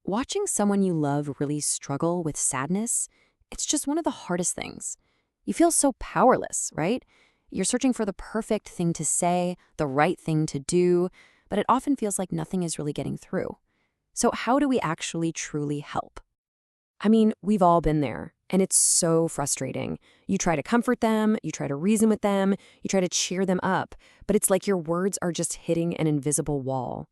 Watching someone you love really struggle with sadness, it's just one of the hardest things. You feel so powerless, right? You're searching for the perfect thing to say, the right thing to do, but it often feels like nothing is really getting through. So how do we actually truly help? I mean, we've all been there, and it's so frustrating. You try to comfort them, you try to reason with them, you try to cheer them up, but it's like your words are just hitting an invisible wall.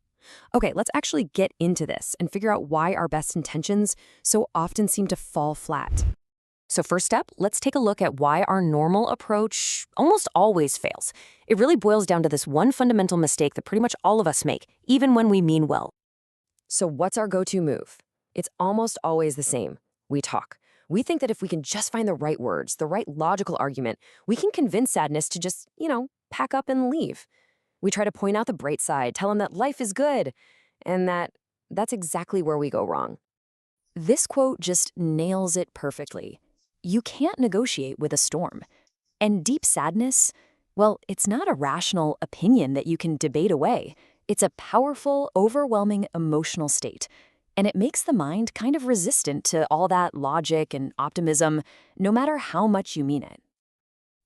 Okay, let's actually get into this and figure out why our best intentions so often seem to fall flat. So first step, let's take a look at why our normal approach almost always fails. It really boils down to this one fundamental mistake that pretty much all of us make, even when we mean well. So what's our go-to move? It's almost always the same. We talk. We think that if we can just find the right words, the right logical argument, we can convince sadness to just, pack up and leave. We try to point out the bright side, tell them that life is good, and that's exactly where we go wrong. This quote just nails it perfectly. You can't negotiate with a storm. And deep sadness, well, it's not a rational opinion that you can debate away. It's a powerful, overwhelming emotional state. And it makes the mind kind of resistant to all that logic and optimism, no matter how much you mean it.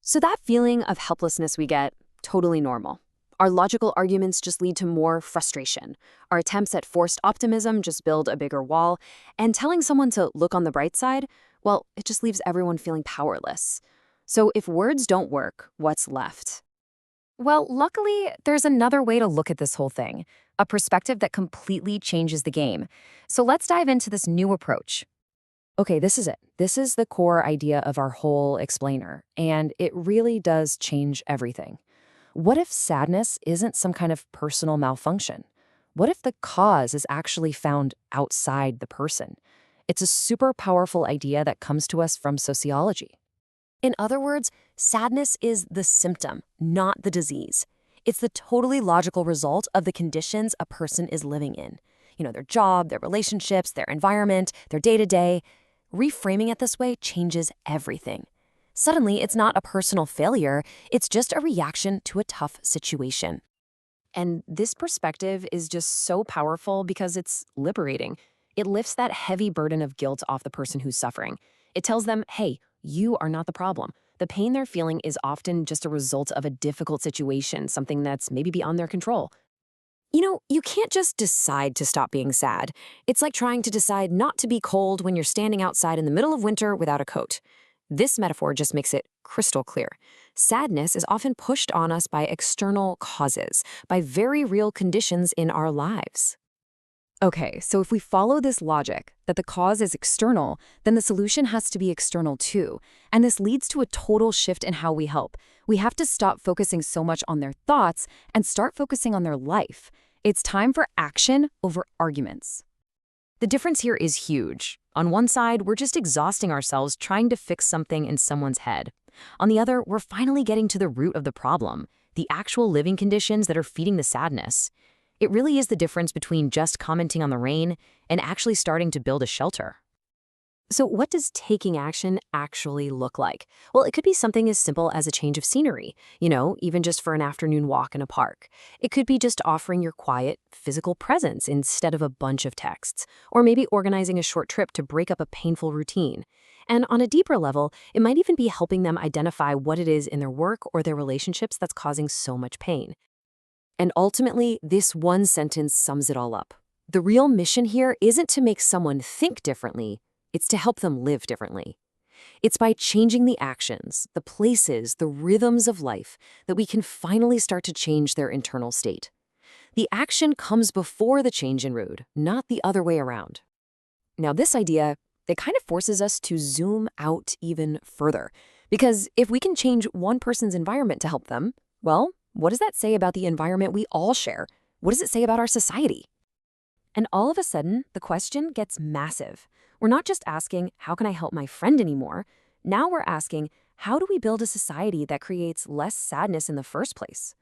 So that feeling of helplessness we get, totally normal. Our logical arguments just lead to more frustration. Our attempts at forced optimism just build a bigger wall. And telling someone to look on the bright side, well, it just leaves everyone feeling powerless. So if words don't work, what's left? Well, luckily, there's another way to look at this whole thing, a perspective that completely changes the game. So let's dive into this new approach. Okay, this is it. This is the core idea of our whole explainer, and it really does change everything. What if sadness isn't some kind of personal malfunction? What if the cause is actually found outside the person? It's a super powerful idea that comes to us from sociology. In other words, sadness is the symptom, not the disease. It's the totally logical result of the conditions a person is living in. Their job, their relationships, their environment, their day-to-day. Reframing it this way changes everything. Suddenly, it's not a personal failure, it's just a reaction to a tough situation. And this perspective is just so powerful because it's liberating. It lifts that heavy burden of guilt off the person who's suffering. It tells them, hey, you are not the problem. The pain they're feeling is often just a result of a difficult situation, something that's maybe beyond their control. You can't just decide to stop being sad. It's like trying to decide not to be cold when you're standing outside in the middle of winter without a coat. This metaphor just makes it crystal clear. Sadness is often pushed on us by external causes, by very real conditions in our lives. Okay, so if we follow this logic, that the cause is external, then the solution has to be external too. And this leads to a total shift in how we help. We have to stop focusing so much on their thoughts and start focusing on their life. It's time for action over arguments. The difference here is huge. On one side, we're just exhausting ourselves trying to fix something in someone's head. On the other, we're finally getting to the root of the problem, the actual living conditions that are feeding the sadness. It really is the difference between just commenting on the rain and actually starting to build a shelter. So what does taking action actually look like? Well, it could be something as simple as a change of scenery, even just for an afternoon walk in a park. It could be just offering your quiet, physical presence instead of a bunch of texts, or maybe organizing a short trip to break up a painful routine. And on a deeper level, it might even be helping them identify what it is in their work or their relationships that's causing so much pain. And ultimately, this one sentence sums it all up. The real mission here isn't to make someone think differently, it's to help them live differently. It's by changing the actions, the places, the rhythms of life that we can finally start to change their internal state. The action comes before the change in mood, not the other way around. Now, this idea, it kind of forces us to zoom out even further. Because if we can change one person's environment to help them, well, what does that say about the environment we all share? What does it say about our society? And all of a sudden, the question gets massive. We're not just asking, how can I help my friend anymore? Now we're asking, how do we build a society that creates less sadness in the first place?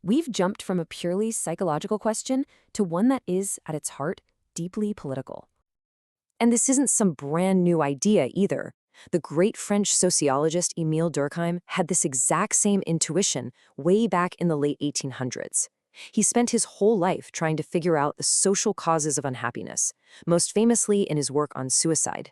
We've jumped from a purely psychological question to one that is, at its heart, deeply political. And this isn't some brand new idea either. The great French sociologist Émile Durkheim had this exact same intuition way back in the late 1800s. He spent his whole life trying to figure out the social causes of unhappiness, most famously in his work on suicide.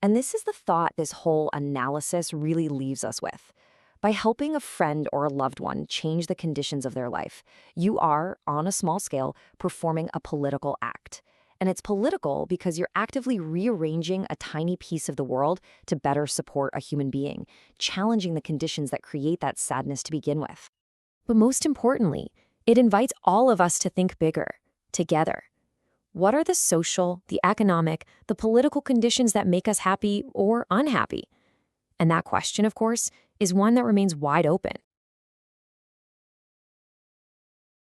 And this is the thought this whole analysis really leaves us with. By helping a friend or a loved one change the conditions of their life, you are, on a small scale, performing a political act. And it's political because you're actively rearranging a tiny piece of the world to better support a human being, challenging the conditions that create that sadness to begin with. But most importantly, it invites all of us to think bigger, together. What are the social, the economic, the political conditions that make us happy or unhappy? And that question, of course, is one that remains wide open.